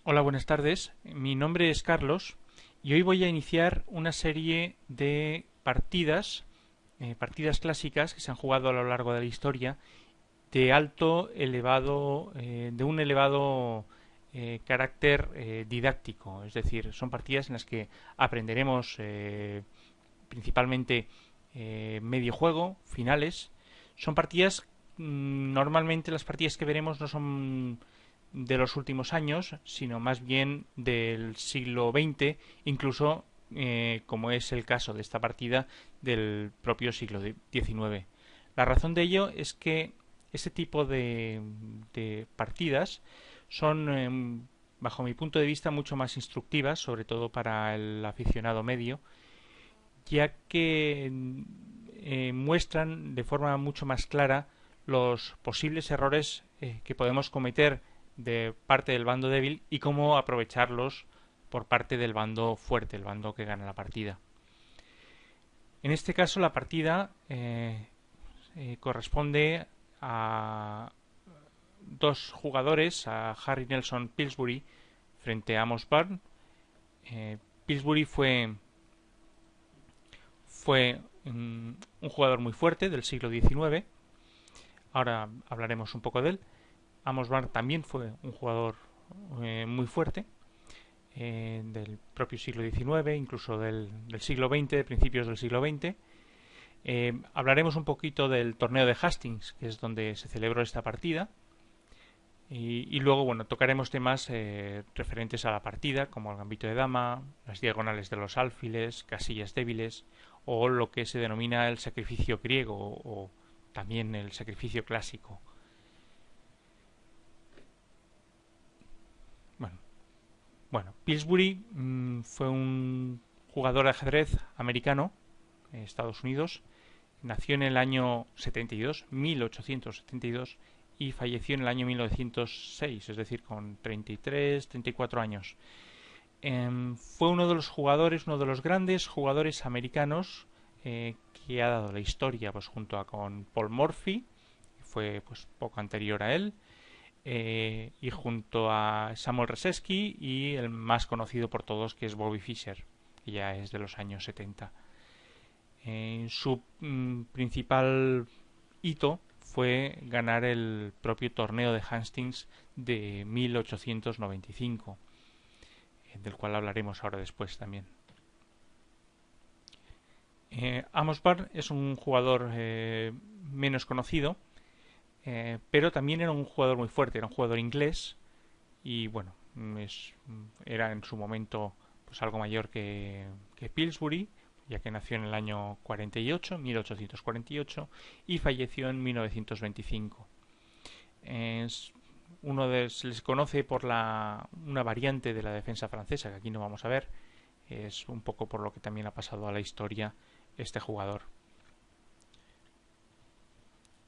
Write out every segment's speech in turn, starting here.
Hola, buenas tardes. Mi nombre es Carlos y hoy voy a iniciar una serie de partidas clásicas que se han jugado a lo largo de la historia de un elevado carácter didáctico. Es decir, son partidas en las que aprenderemos principalmente medio juego, finales. Son partidas, normalmente las partidas que veremos no son de los últimos años, sino más bien del siglo XX, incluso como es el caso de esta partida del propio siglo XIX. La razón de ello es que este tipo de partidas son, bajo mi punto de vista, mucho más instructivas, sobre todo para el aficionado medio, ya que muestran de forma mucho más clara los posibles errores que podemos cometer de parte del bando débil y cómo aprovecharlos por parte del bando fuerte, el bando que gana la partida. En este caso, la partida corresponde a dos jugadores, a Harry Nelson Pillsbury frente a Amos Byrne. Pillsbury fue un jugador muy fuerte del siglo XIX. Ahora hablaremos un poco de él. Amos Byrne también fue un jugador muy fuerte del propio siglo XIX, incluso del siglo XX, de principios del siglo XX. Hablaremos un poquito del torneo de Hastings, que es donde se celebró esta partida. Y luego, bueno, tocaremos temas referentes a la partida, como el gambito de dama, las diagonales de los alfiles, casillas débiles, o lo que se denomina el sacrificio griego, o también el sacrificio clásico. Bueno, Pillsbury fue un jugador de ajedrez americano, en Estados Unidos. Nació en el año 72, 1872, y falleció en el año 1906, es decir, con 33, 34 años. Fue uno de los jugadores, uno de los grandes jugadores americanos que ha dado la historia, pues junto a con Paul Morphy, que fue pues poco anterior a él, y junto a Samuel Rzeszki y el más conocido por todos, que es Bobby Fischer, que ya es de los años 70. Su principal hito fue ganar el propio torneo de Hastings de 1895, del cual hablaremos ahora después también. Amos Byrne es un jugador menos conocido, pero también era un jugador muy fuerte, era un jugador inglés y bueno, era en su momento pues algo mayor que Pillsbury, ya que nació en el año 48, 1848, y falleció en 1925. Es se les conoce por una variante de la defensa francesa, que aquí no vamos a ver, es un poco por lo que también ha pasado a la historia este jugador.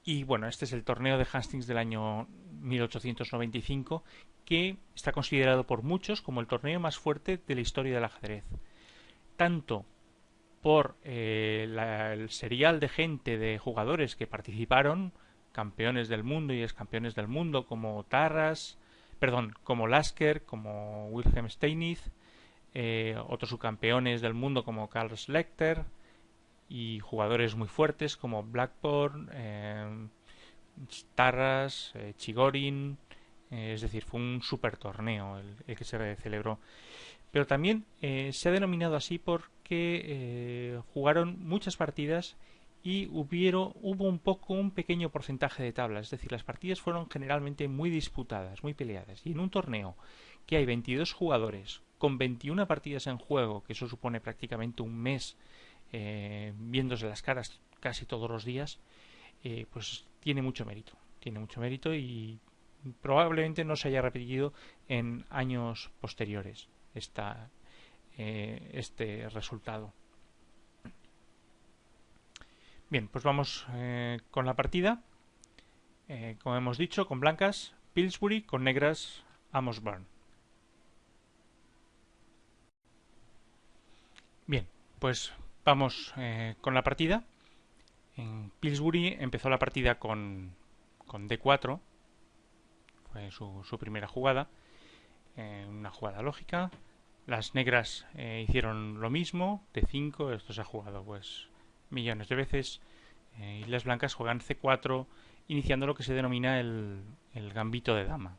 Y bueno, este es el torneo de Hastings del año 1895, que está considerado por muchos como el torneo más fuerte de la historia del ajedrez. Tanto por el serial de gente, de jugadores que participaron, campeones del mundo y excampeones del mundo, como como Lasker, como Wilhelm Steinitz, otros subcampeones del mundo como Carl Schlechter, y jugadores muy fuertes como Blackburn, Tarras, Chigorin. Es decir, fue un super torneo el que se celebró. Pero también se ha denominado así porque jugaron muchas partidas y hubo un pequeño porcentaje de tablas. Es decir, las partidas fueron generalmente muy disputadas, muy peleadas. Y en un torneo que hay 22 jugadores con 21 partidas en juego, que eso supone prácticamente un mes viéndose las caras casi todos los días, pues tiene mucho mérito. Tiene mucho mérito y probablemente no se haya repetido en años posteriores este resultado. Bien, pues vamos con la partida. Como hemos dicho, con blancas Pillsbury, con negras Amos Byrne. Bien, pues vamos con la partida. En Pillsbury empezó la partida con D4, fue su primera jugada. una jugada lógica. Las negras hicieron lo mismo, D5, esto se ha jugado pues millones de veces, y las blancas juegan C4, iniciando lo que se denomina el gambito de dama.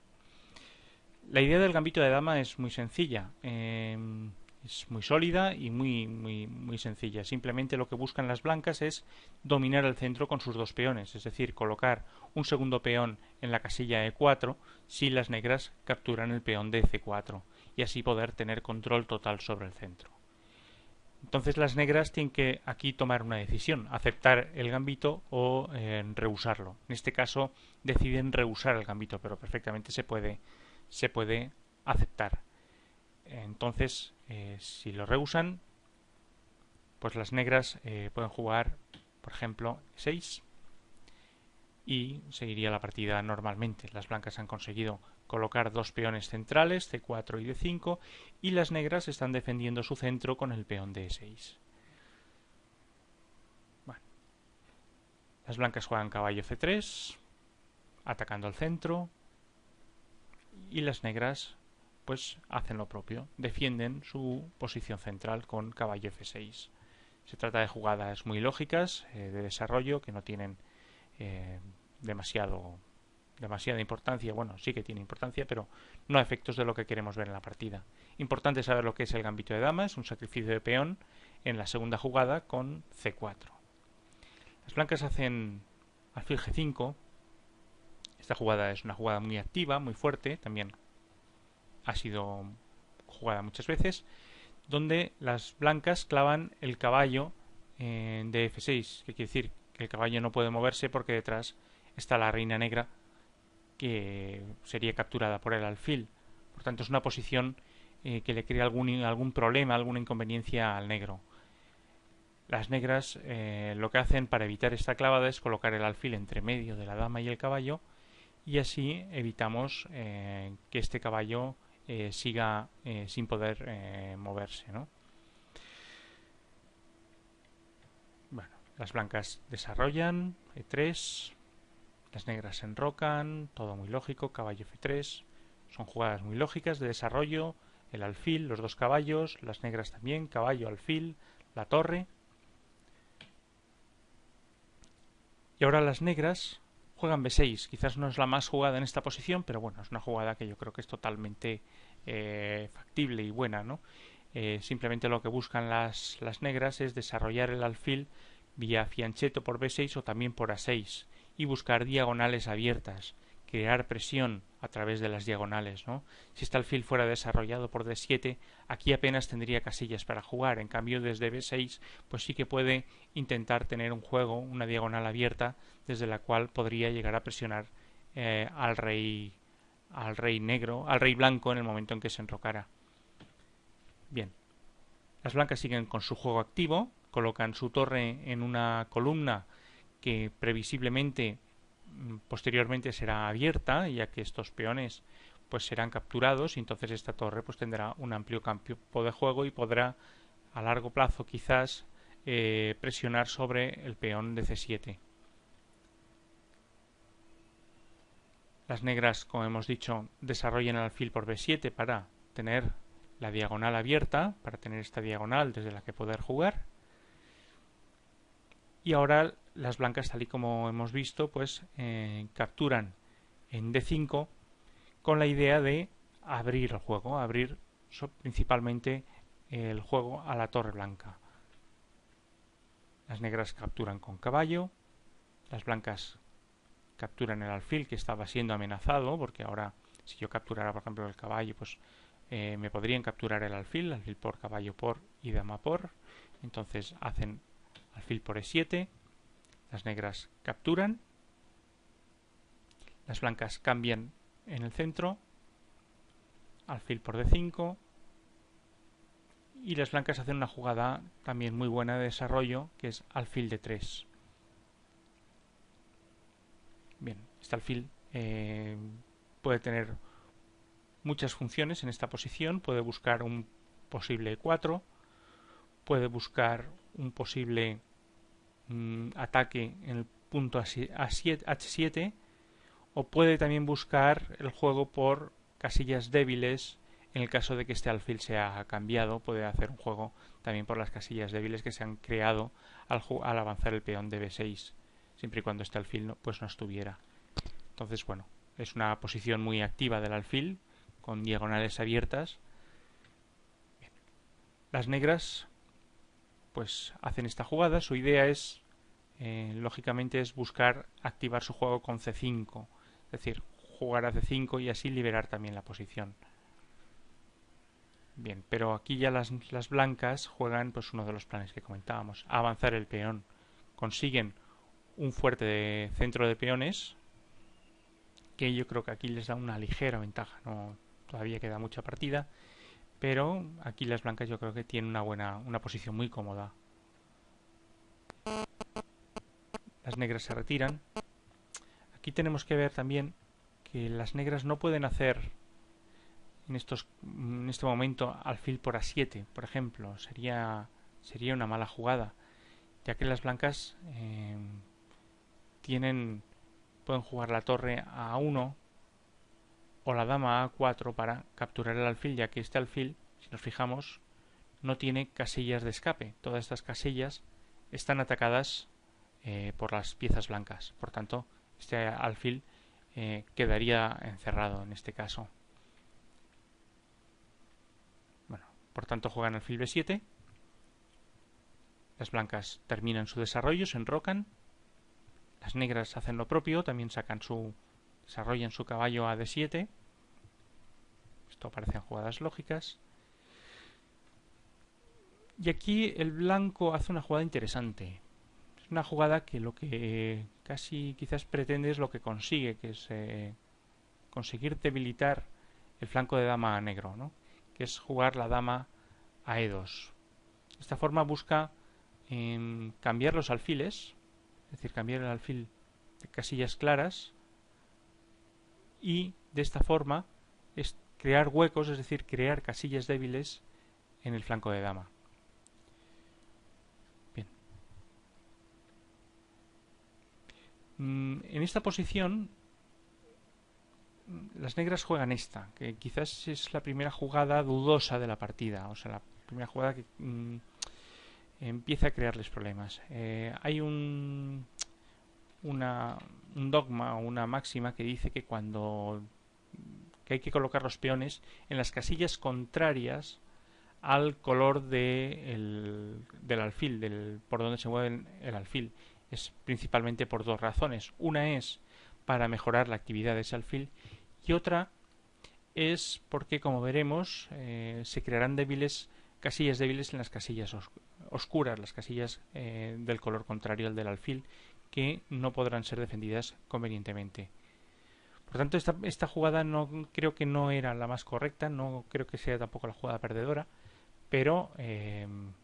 La idea del gambito de dama es muy sencilla, es muy sólida y muy sencilla. Simplemente lo que buscan las blancas es dominar el centro con sus dos peones, es decir, colocar un segundo peón en la casilla E4 si las negras capturan el peón de C4 y así poder tener control total sobre el centro. Entonces las negras tienen que aquí tomar una decisión, aceptar el gambito o rehusarlo. En este caso deciden rehusar el gambito, pero perfectamente se puede aceptar. Entonces, si lo rehusan, pues las negras pueden jugar, por ejemplo, 6 y seguiría la partida normalmente. Las blancas han conseguido colocar dos peones centrales, C4 y D5, y las negras están defendiendo su centro con el peón de E6. Bueno, las blancas juegan caballo C3, atacando el centro, y las negras pues hacen lo propio, defienden su posición central con caballo F6. Se trata de jugadas muy lógicas, de desarrollo, que no tienen demasiada importancia. Bueno, sí que tiene importancia, pero no a efectos de lo que queremos ver en la partida. Importante saber lo que es el gambito de dama, es un sacrificio de peón en la segunda jugada con C4. Las blancas hacen alfil G5. Esta jugada es una jugada muy activa, muy fuerte, también ha sido jugada muchas veces, donde las blancas clavan el caballo de F6, que quiere decir que el caballo no puede moverse porque detrás está la reina negra que sería capturada por el alfil. Por tanto, es una posición que le crea algún problema, alguna inconveniencia al negro. Las negras lo que hacen para evitar esta clavada es colocar el alfil entre medio de la dama y el caballo, y así evitamos que este caballo siga sin poder moverse, ¿no? Bueno, las blancas desarrollan E3, las negras se enrocan, todo muy lógico, caballo F3, son jugadas muy lógicas de desarrollo, el alfil, los dos caballos, las negras también, caballo, alfil, la torre. Y ahora las negras juegan B6, quizás no es la más jugada en esta posición, pero bueno, es una jugada que yo creo que es totalmente factible y buena, ¿no? Simplemente lo que buscan las negras es desarrollar el alfil vía fianchetto por B6 o también por A6 y buscar diagonales abiertas, crear presión a través de las diagonales, ¿no? Si este alfil fuera desarrollado por D7, aquí apenas tendría casillas para jugar. En cambio, desde B6, pues sí que puede intentar tener un juego, una diagonal abierta, desde la cual podría llegar a presionar al rey negro, al rey blanco en el momento en que se enrocara. Bien, las blancas siguen con su juego activo, colocan su torre en una columna que previsiblemente posteriormente será abierta, ya que estos peones pues serán capturados y entonces esta torre pues tendrá un amplio campo de juego y podrá a largo plazo quizás presionar sobre el peón de C7. Las negras, como hemos dicho, desarrollan el alfil por B7 para tener la diagonal abierta, para tener esta diagonal desde la que poder jugar. Y ahora las blancas, tal y como hemos visto, pues capturan en D5 con la idea de abrir el juego, abrir principalmente el juego a la torre blanca. Las negras capturan con caballo, las blancas capturan el alfil que estaba siendo amenazado, porque ahora si yo capturara por ejemplo el caballo, pues me podrían capturar el alfil por, caballo por y dama por. Entonces hacen alfil por E7, las negras capturan, las blancas cambian en el centro, alfil por D5, y las blancas hacen una jugada también muy buena de desarrollo, que es alfil D3. Bien, este alfil puede tener muchas funciones en esta posición, puede buscar un posible E4, puede buscar un posible ataque en el punto H7, o puede también buscar el juego por casillas débiles en el caso de que este alfil sea cambiado, puede hacer un juego también por las casillas débiles que se han creado al avanzar el peón de b6, siempre y cuando este alfil pues no estuviera. Entonces, bueno, es una posición muy activa del alfil, con diagonales abiertas. Bien. Las negras pues hacen esta jugada. Su idea es, lógicamente, es buscar activar su juego con c5, es decir, jugar a c5 y así liberar también la posición. Bien, pero aquí ya las blancas juegan pues uno de los planes que comentábamos, avanzar el peón. Consiguen un fuerte centro de peones que yo creo que aquí les da una ligera ventaja. No, todavía queda mucha partida, pero aquí las blancas yo creo que tienen una posición muy cómoda. Las negras se retiran. Aquí tenemos que ver también que las negras no pueden hacer en este momento alfil por a7, por ejemplo. Sería una mala jugada, ya que las blancas pueden jugar la torre a a1 o la dama a a4 para capturar el alfil, ya que este alfil, si nos fijamos, no tiene casillas de escape. Todas estas casillas están atacadas por las piezas blancas. Por tanto, este alfil quedaría encerrado en este caso. Bueno, por tanto juegan alfil b7. Las blancas terminan su desarrollo, se enrocan. Las negras hacen lo propio, también desarrollan su caballo a d7. Esto parecen jugadas lógicas. Y aquí el blanco hace una jugada interesante. Es una jugada que lo que casi quizás pretende es lo que consigue, que es conseguir debilitar el flanco de dama a negro, ¿no? Que es jugar la dama a e2. De esta forma busca cambiar los alfiles, es decir, cambiar el alfil de casillas claras, y de esta forma es crear huecos, es decir, crear casillas débiles en el flanco de dama. Bien. En esta posición las negras juegan esta, que quizás es la primera jugada dudosa de la partida, o sea, la primera jugada que empieza a crearles problemas. Hay un dogma o una máxima que dice que que hay que colocar los peones en las casillas contrarias al color del alfil, por donde se mueve el alfil. Es principalmente por dos razones. Una es para mejorar la actividad de ese alfil y otra es porque, como veremos, se crearán casillas débiles en las casillas oscuras, las casillas del color contrario al del alfil, que no podrán ser defendidas convenientemente. Por tanto, esta jugada creo que no era la más correcta, no creo que sea tampoco la jugada perdedora, pero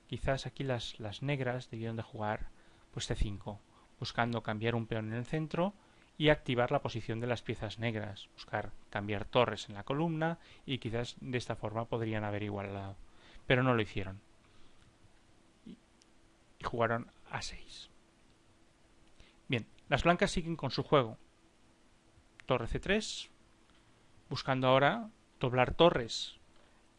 quizás aquí las negras debieron de jugar pues c5, buscando cambiar un peón en el centro y activar la posición de las piezas negras, buscar cambiar torres en la columna, y quizás de esta forma podrían haber igualado, pero no lo hicieron y jugaron a6. Bien, las blancas siguen con su juego. Torre c3, buscando ahora doblar torres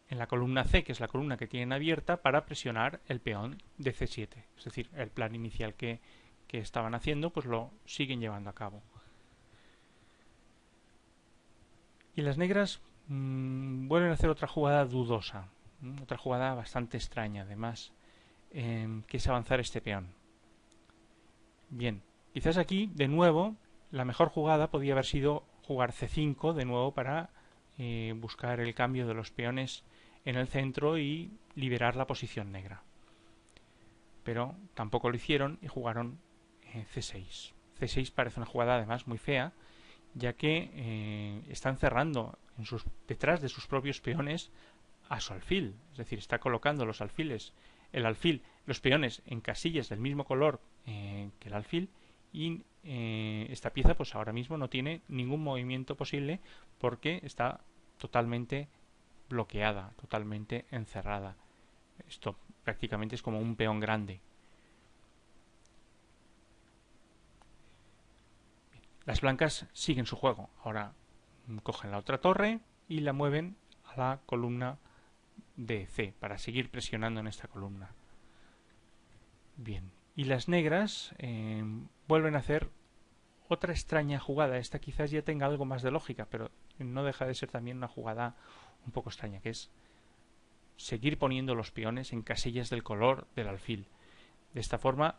en la columna C, que es la columna que tienen abierta, para presionar el peón de c7. Es decir, el plan inicial que estaban haciendo, pues lo siguen llevando a cabo. Y las negras vuelven a hacer otra jugada dudosa, otra jugada bastante extraña, además, que es avanzar este peón. Bien, quizás aquí, de nuevo, la mejor jugada podía haber sido jugar c5 de nuevo para buscar el cambio de los peones en el centro y liberar la posición negra. Pero tampoco lo hicieron y jugaron c6. c6 parece una jugada además muy fea, ya que están cerrando detrás de sus propios peones a su alfil. Es decir, está colocando los peones en casillas del mismo color que el alfil, y esta pieza pues ahora mismo no tiene ningún movimiento posible porque está totalmente bloqueada, totalmente encerrada. Esto prácticamente es como un peón grande. Las blancas siguen su juego. Ahora cogen la otra torre y la mueven a la columna de C, para seguir presionando en esta columna. Bien, y las negras vuelven a hacer otra extraña jugada. Esta quizás ya tenga algo más de lógica, pero no deja de ser también una jugada un poco extraña, que es seguir poniendo los peones en casillas del color del alfil. De esta forma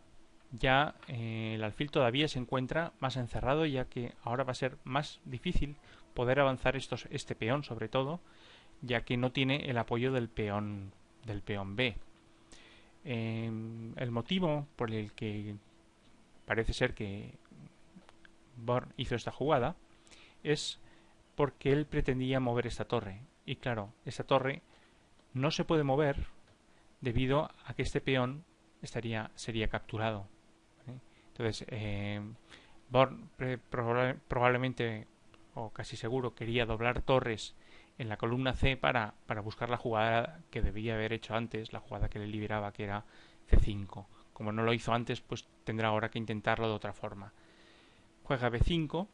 ya el alfil todavía se encuentra más encerrado, ya que ahora va a ser más difícil poder avanzar este peón, sobre todo, ya que no tiene el apoyo del peón B. El motivo por el que parece ser que Born hizo esta jugada es porque él pretendía mover esta torre. Y claro, esta torre no se puede mover debido a que este peón sería capturado. ¿Vale? Entonces, Born probablemente, o casi seguro, quería doblar torres en la columna C para buscar la jugada que debía haber hecho antes, la jugada que le liberaba, que era C5. Como no lo hizo antes, pues tendrá ahora que intentarlo de otra forma. Juega B5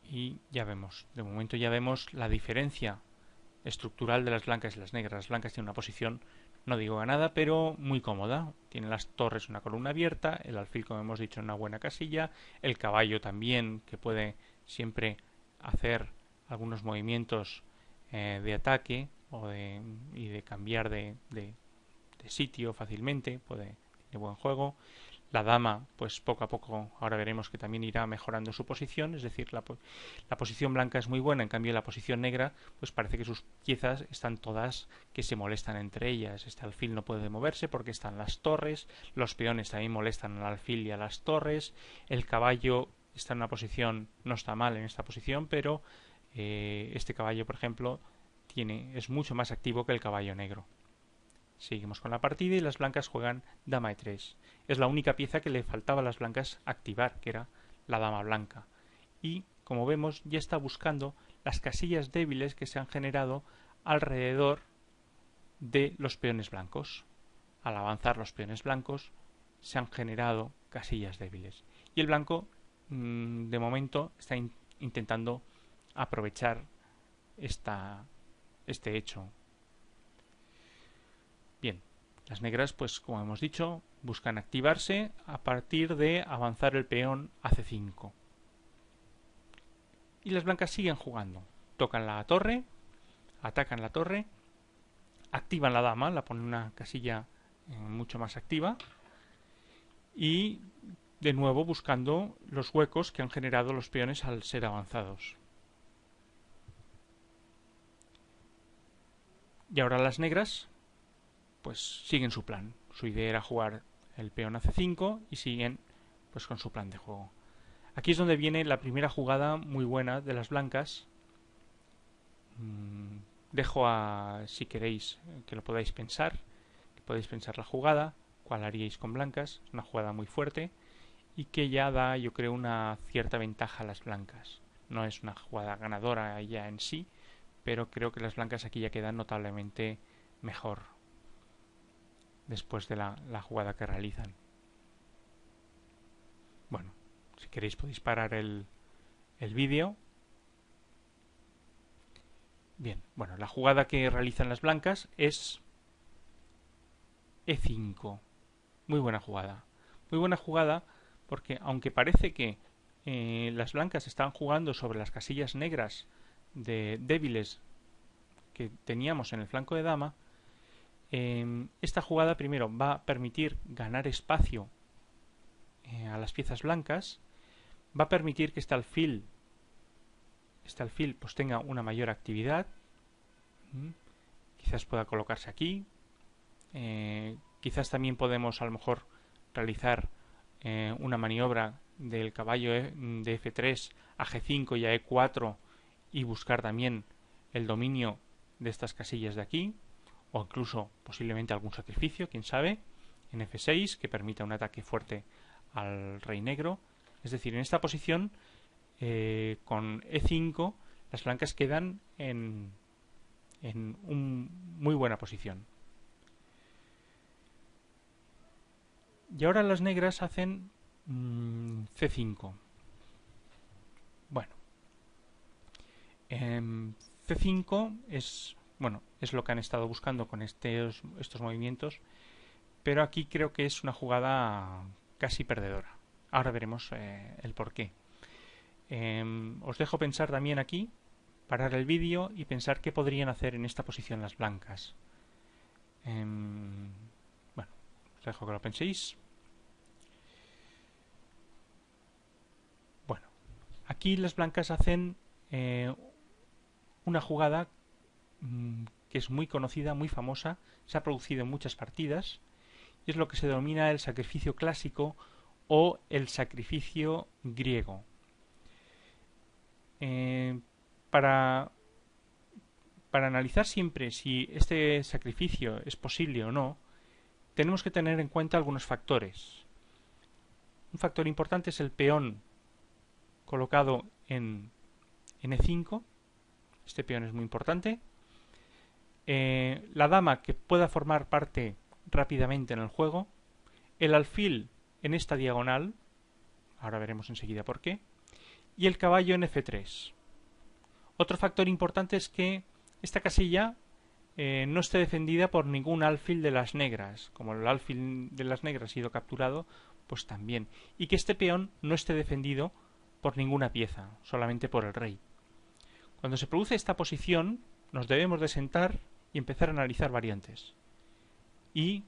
y ya vemos, de momento ya vemos la diferencia estructural de las blancas y las negras. Las blancas tienen una posición, no digo ganada, pero muy cómoda. Tienen las torres en una columna abierta, el alfil, como hemos dicho, en una buena casilla, el caballo también, que puede siempre hacer algunos movimientos de ataque y de cambiar de sitio fácilmente, tiene buen juego. La dama, pues poco a poco, ahora veremos que también irá mejorando su posición, es decir, la posición blanca es muy buena, en cambio la posición negra, pues parece que sus piezas están todas que se molestan entre ellas. Este alfil no puede moverse porque están las torres, los peones también molestan al alfil y a las torres, el caballo está en una posición, no está mal en esta posición, pero este caballo, por ejemplo, es mucho más activo que el caballo negro. Seguimos con la partida y las blancas juegan dama e3. Es la única pieza que le faltaba a las blancas activar, que era la dama blanca. Y, como vemos, ya está buscando las casillas débiles que se han generado alrededor de los peones blancos. Al avanzar los peones blancos, se han generado casillas débiles. Y el blanco, de momento, está intentando aprovechar este hecho. Bien, las negras, pues como hemos dicho, buscan activarse a partir de avanzar el peón a C5. Y las blancas siguen jugando. Tocan la torre, atacan la torre, activan la dama, la ponen en una casilla mucho más activa y de nuevo buscando los huecos que han generado los peones al ser avanzados. Y ahora las negras pues siguen su plan. Su idea era jugar el peón a C5 y siguen pues con su plan de juego. Aquí es donde viene la primera jugada muy buena de las blancas. Dejo si queréis que lo podáis pensar, que podéis pensar la jugada, cuál haríais con blancas. Es una jugada muy fuerte y que ya da, yo creo, una cierta ventaja a las blancas. No es una jugada ganadora ya en sí, pero creo que las blancas aquí ya quedan notablemente mejor después de la jugada que realizan. Bueno, si queréis podéis parar el vídeo. Bien, bueno, la jugada que realizan las blancas es E5. Muy buena jugada. Muy buena jugada porque aunque parece que las blancas están jugando sobre las casillas negras débiles que teníamos en el flanco de dama, esta jugada primero va a permitir ganar espacio a las piezas blancas, va a permitir que este alfil pues tenga una mayor actividad. Quizás pueda colocarse aquí. Quizás también podemos a lo mejor realizar una maniobra del caballo de F3 a G5 y a E4 y buscar también el dominio de estas casillas de aquí, o incluso posiblemente algún sacrificio, quién sabe, en F6 que permita un ataque fuerte al rey negro. Es decir, en esta posición con E5 las blancas quedan en una muy buena posición. Y ahora las negras hacen C5. Bueno, C5 es, bueno, es lo que han estado buscando con estos movimientos, pero aquí creo que es una jugada casi perdedora. Ahora veremos el porqué. Os dejo pensar también aquí, parar el vídeo y pensar qué podrían hacer en esta posición las blancas. Bueno, os dejo que lo penséis. Bueno, aquí las blancas hacen una jugada que es muy conocida, muy famosa, se ha producido en muchas partidas, y es lo que se denomina el sacrificio clásico o el sacrificio griego. Para analizar siempre si este sacrificio es posible o no, tenemos que tener en cuenta algunos factores. Un factor importante es el peón colocado en E5. Este peón es muy importante. La dama que pueda formar parte rápidamente en el juego. El alfil en esta diagonal. Ahora veremos enseguida por qué. Y el caballo en F3. Otro factor importante es que esta casilla no esté defendida por ningún alfil de las negras. Como el alfil de las negras ha sido capturado, pues también. Y que este peón no esté defendido por ninguna pieza, solamente por el rey. Cuando se produce esta posición, nos debemos de sentar y empezar a analizar variantes. Y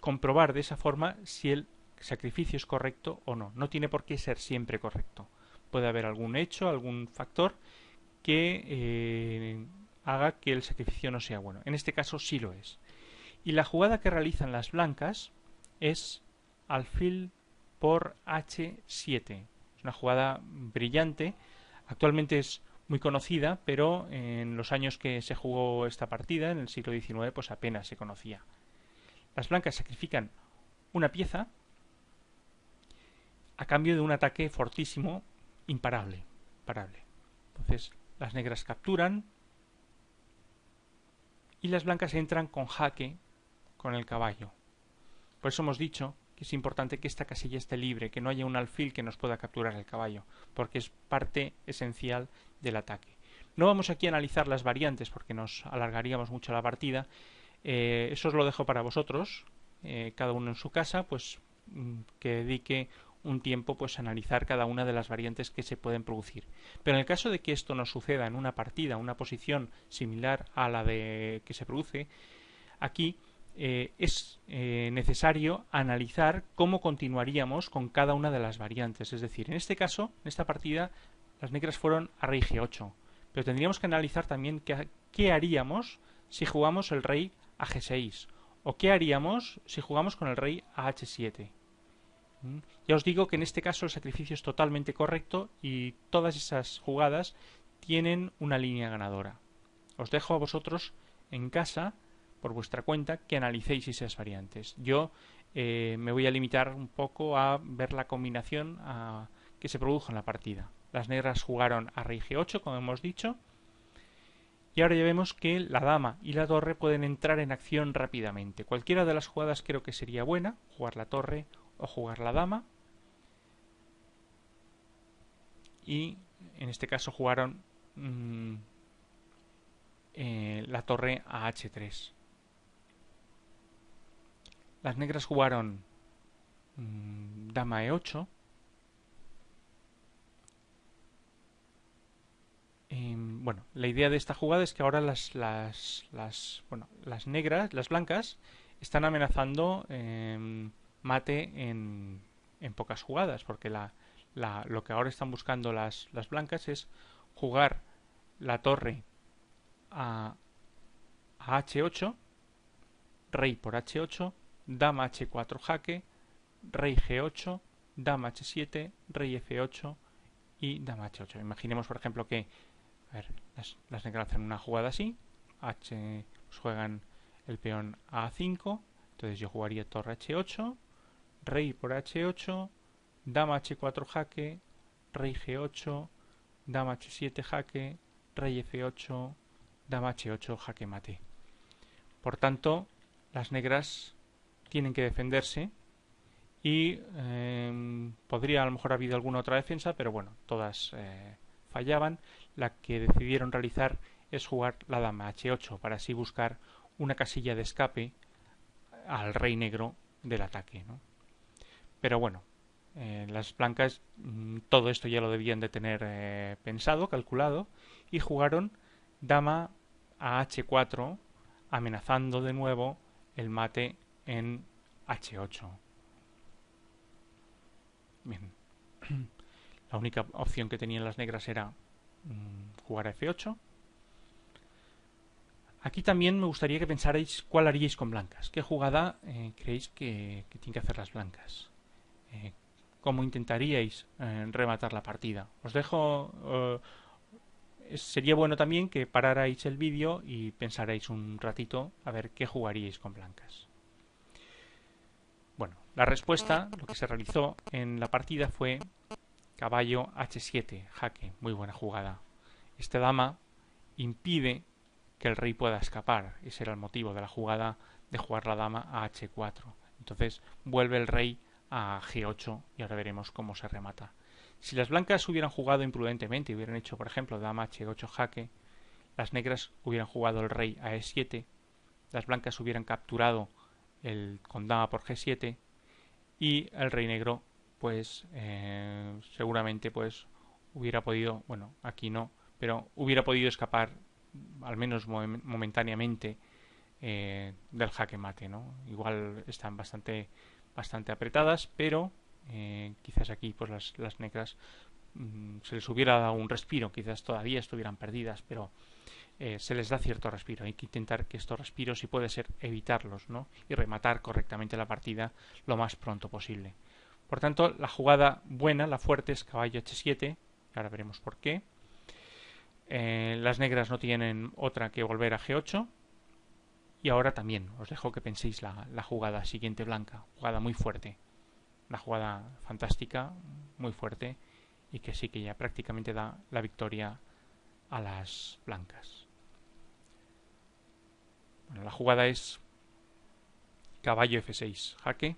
comprobar de esa forma si el sacrificio es correcto o no. No tiene por qué ser siempre correcto. Puede haber algún hecho, algún factor que haga que el sacrificio no sea bueno. En este caso sí lo es. Y la jugada que realizan las blancas es alfil por H7. Es una jugada brillante. Actualmente es muy conocida, pero en los años que se jugó esta partida, en el siglo XIX, pues apenas se conocía. Las blancas sacrifican una pieza a cambio de un ataque fortísimo, imparable. Entonces, las negras capturan y las blancas entran con jaque con el caballo. Por eso hemos dicho que es importante que esta casilla esté libre, que no haya un alfil que nos pueda capturar el caballo, porque es parte esencial del ataque. No vamos aquí a analizar las variantes porque nos alargaríamos mucho la partida. Eso os lo dejo para vosotros, cada uno en su casa, pues que dedique un tiempo pues a analizar cada una de las variantes que se pueden producir. Pero en el caso de que esto nos suceda en una partida, una posición similar a la de que se produce aquí, es necesario analizar cómo continuaríamos con cada una de las variantes. Es decir, en este caso, en esta partida, las negras fueron a rey G8. Pero tendríamos que analizar también qué haríamos si jugamos el rey a G6. O qué haríamos si jugamos con el rey a H7. Ya os digo que en este caso el sacrificio es totalmente correcto y todas esas jugadas tienen una línea ganadora. Os dejo a vosotros en casa, por vuestra cuenta, que analicéis esas variantes. Yo me voy a limitar un poco a ver la combinación que se produjo en la partida. Las negras jugaron a rey G8, como hemos dicho, y ahora ya vemos que la dama y la torre pueden entrar en acción rápidamente. Cualquiera de las jugadas creo que sería buena, jugar la torre o jugar la dama, y en este caso jugaron la torre a H3. Las negras jugaron dama E8. Bueno, la idea de esta jugada es que ahora las negras, las blancas, están amenazando mate en pocas jugadas, porque lo que ahora están buscando las blancas es jugar la torre a H8, rey por H8, dama H4 jaque, rey G8, dama H7, rey F8 y dama H8. Imaginemos, por ejemplo, que las negras hacen una jugada así, pues juegan el peón a A5, entonces yo jugaría torre H8, rey por H8, dama H4 jaque, rey G8, dama H7 jaque, rey F8, dama H8 jaque mate. Por tanto, las negras tienen que defenderse y podría a lo mejor haber habido alguna otra defensa, pero bueno, todas fallaban, la que decidieron realizar es jugar la dama h8 para así buscar una casilla de escape al rey negro del ataque, ¿no? Pero bueno, las blancas todo esto ya lo debían de tener pensado, calculado, y jugaron dama a h4, amenazando de nuevo el mate en h8. Bien. La única opción que tenían las negras era jugar a f8. Aquí también me gustaría que pensarais cuál haríais con blancas. ¿Qué jugada creéis que tienen que hacer las blancas? ¿Cómo intentaríais rematar la partida? Os dejo... sería bueno también que pararais el vídeo y pensarais un ratito a ver qué jugaríais con blancas. Bueno, la respuesta, lo que se realizó en la partida fue caballo h7, jaque, muy buena jugada. Esta dama impide que el rey pueda escapar. Ese era el motivo de la jugada de jugar la dama a h4. Entonces vuelve el rey a g8 y ahora veremos cómo se remata. Si las blancas hubieran jugado imprudentemente y hubieran hecho, por ejemplo, dama h8 jaque, las negras hubieran jugado el rey a e7, las blancas hubieran capturado con dama por g7 y el rey negro pues seguramente pues hubiera podido, bueno, aquí no, pero hubiera podido escapar al menos momentáneamente del jaque mate, ¿no? Igual están bastante apretadas, pero quizás aquí pues las negras se les hubiera dado un respiro, quizás todavía estuvieran perdidas, pero se les da cierto respiro. Hay que intentar que estos respiros, si puede ser, evitarlos, ¿no? Y rematar correctamente la partida lo más pronto posible. Por tanto, la jugada buena, la fuerte, es caballo h7. Ahora veremos por qué. Las negras no tienen otra que volver a g8. Y ahora también os dejo que penséis la jugada siguiente blanca. Jugada muy fuerte. Una jugada fantástica, muy fuerte. Y que sí que ya prácticamente da la victoria a las blancas. Bueno, la jugada es caballo f6, jaque,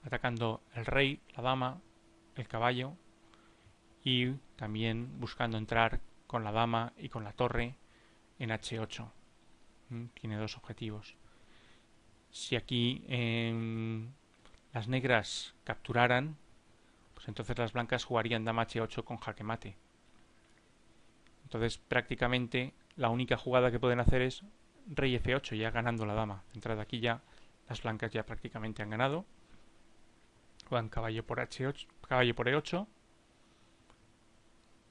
atacando el rey, la dama, el caballo y también buscando entrar con la dama y con la torre en h8. Tiene dos objetivos. Si aquí las negras capturaran, pues entonces las blancas jugarían dama h8 con jaque mate. Entonces prácticamente la única jugada que pueden hacer es rey f8, ya ganando la dama. De entrada aquí ya las blancas ya prácticamente han ganado. Juegan caballo por h8, caballo por e8.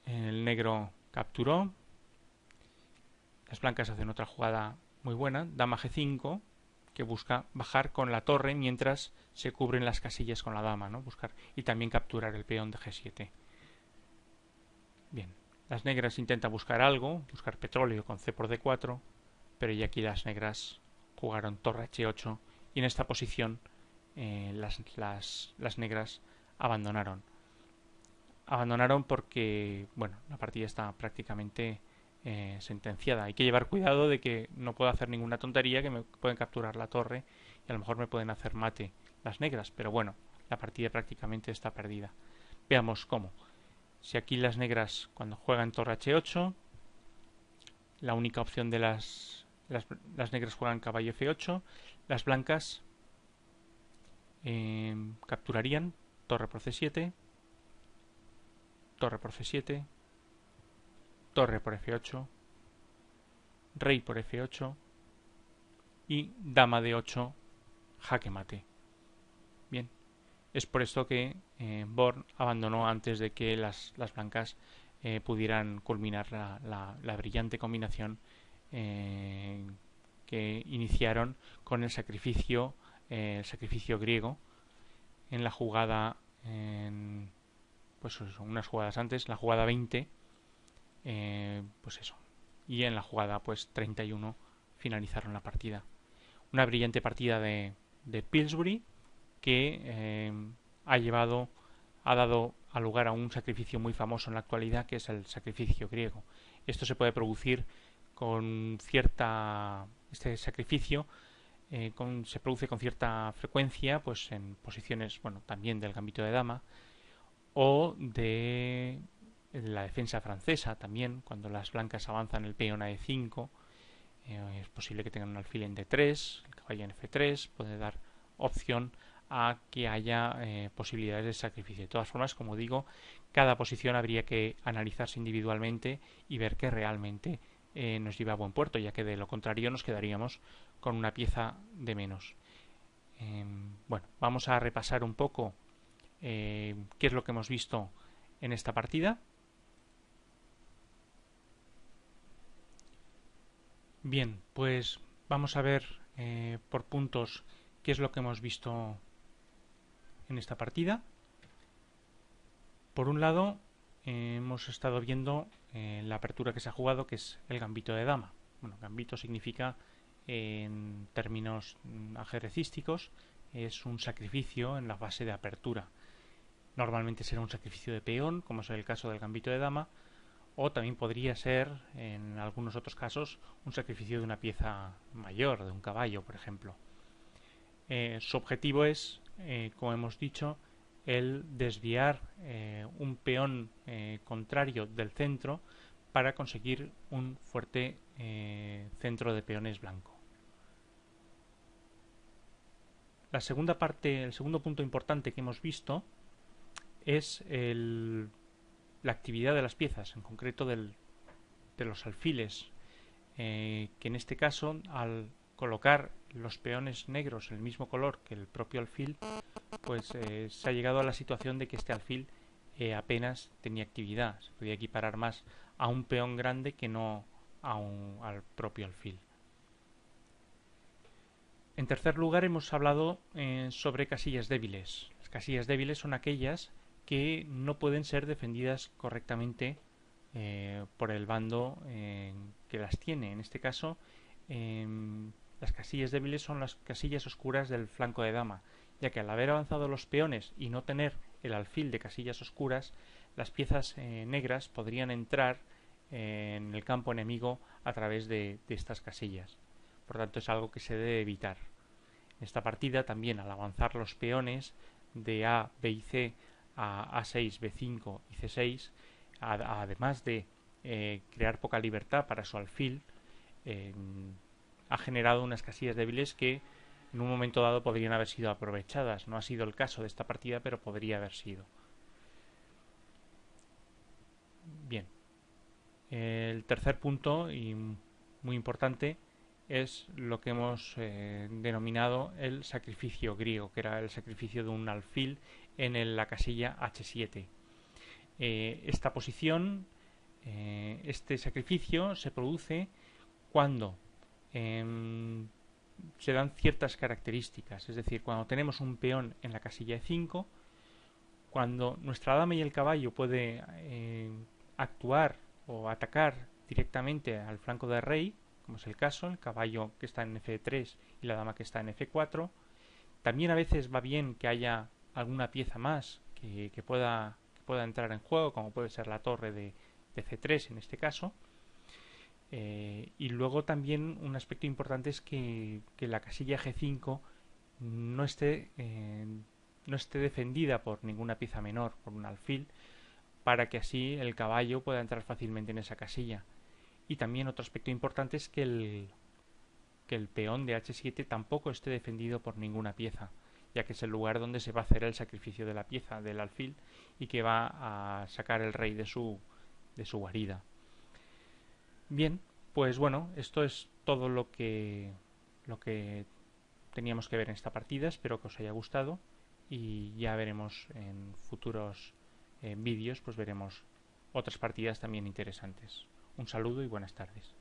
El negro capturó. Las blancas hacen otra jugada muy buena, dama g5, que busca bajar con la torre mientras se cubren las casillas con la dama, ¿no? Buscar y también capturar el peón de g7. Bien, las negras intentan buscar algo, buscar petróleo con c por d4, pero ya aquí las negras jugaron torre h8 y en esta posición las negras abandonaron. Abandonaron porque, bueno, la partida está prácticamente sentenciada. Hay que llevar cuidado de que no puedo hacer ninguna tontería, que me pueden capturar la torre y a lo mejor me pueden hacer mate las negras, pero bueno, la partida prácticamente está perdida. Veamos cómo. Si aquí las negras cuando juegan torre h8, la única opción de las negras juegan caballo f8, las blancas capturarían torre por c7, torre por c7, torre por f8, rey por f8 y dama de 8 jaque mate. Bien, es por esto que Born abandonó antes de que las blancas pudieran culminar la brillante combinación que iniciaron con el sacrificio griego en la jugada pues eso, unas jugadas antes, la jugada 20, pues eso, y en la jugada pues 31 finalizaron la partida. Una brillante partida de Pillsbury que ha dado lugar a un sacrificio muy famoso en la actualidad, que es el sacrificio griego. Esto se puede producir con este sacrificio se produce con cierta frecuencia, pues en posiciones, bueno, también del gambito de dama o de la defensa francesa también, cuando las blancas avanzan el peón a E5, es posible que tengan un alfil en D3, el caballo en F3, puede dar opción a que haya posibilidades de sacrificio. De todas formas, como digo, cada posición habría que analizarse individualmente y ver que realmente nos lleva a buen puerto, ya que de lo contrario nos quedaríamos con una pieza de menos. Bueno, vamos a repasar un poco qué es lo que hemos visto en esta partida. Bien, pues vamos a ver por puntos qué es lo que hemos visto en esta partida. Por un lado, hemos estado viendo la apertura que se ha jugado, que es el gambito de dama. Bueno, gambito significa, en términos ajedrecísticos, es un sacrificio en la fase de apertura. Normalmente será un sacrificio de peón, como es el caso del gambito de dama, o también podría ser, en algunos otros casos, un sacrificio de una pieza mayor, de un caballo, por ejemplo. Su objetivo es, como hemos dicho, el desviar un peón contrario del centro para conseguir un fuerte centro de peones blanco. La segunda parte, el segundo punto importante que hemos visto es la actividad de las piezas, en concreto de los alfiles, que en este caso, al colocar los peones negros el mismo color que el propio alfil, pues se ha llegado a la situación de que este alfil apenas tenía actividad. Se podía equiparar más a un peón grande que no al propio alfil. En tercer lugar, hemos hablado sobre casillas débiles. Las casillas débiles son aquellas que no pueden ser defendidas correctamente por el bando que las tiene. En este caso, las casillas débiles son las casillas oscuras del flanco de dama, ya que al haber avanzado los peones y no tener el alfil de casillas oscuras, las piezas negras podrían entrar en el campo enemigo a través de estas casillas. Por tanto, es algo que se debe evitar. En esta partida también, al avanzar los peones de A, B y C a A6, B5 y C6, además de crear poca libertad para su alfil, ha generado unas casillas débiles que en un momento dado podrían haber sido aprovechadas. No ha sido el caso de esta partida, pero podría haber sido. Bien. El tercer punto, y muy importante, es lo que hemos denominado el sacrificio griego, que era el sacrificio de un alfil en la casilla H7. Esta posición, este sacrificio se produce cuando se dan ciertas características, es decir, cuando tenemos un peón en la casilla E5, cuando nuestra dama y el caballo puede actuar o atacar directamente al flanco del rey, como es el caso, el caballo que está en F3 y la dama que está en F4. También a veces va bien que haya alguna pieza más que pueda entrar en juego, como puede ser la torre de C3 en este caso. Y luego también un aspecto importante es que la casilla G5 no esté defendida por ninguna pieza menor, por un alfil, para que así el caballo pueda entrar fácilmente en esa casilla. Y también otro aspecto importante es que el peón de H7 tampoco esté defendido por ninguna pieza, ya que es el lugar donde se va a hacer el sacrificio de la pieza, del alfil, y que va a sacar el rey de su guarida. Bien, pues bueno, esto es todo lo que teníamos que ver en esta partida. Espero que os haya gustado y ya veremos en futuros vídeos, pues veremos otras partidas también interesantes. Un saludo y buenas tardes.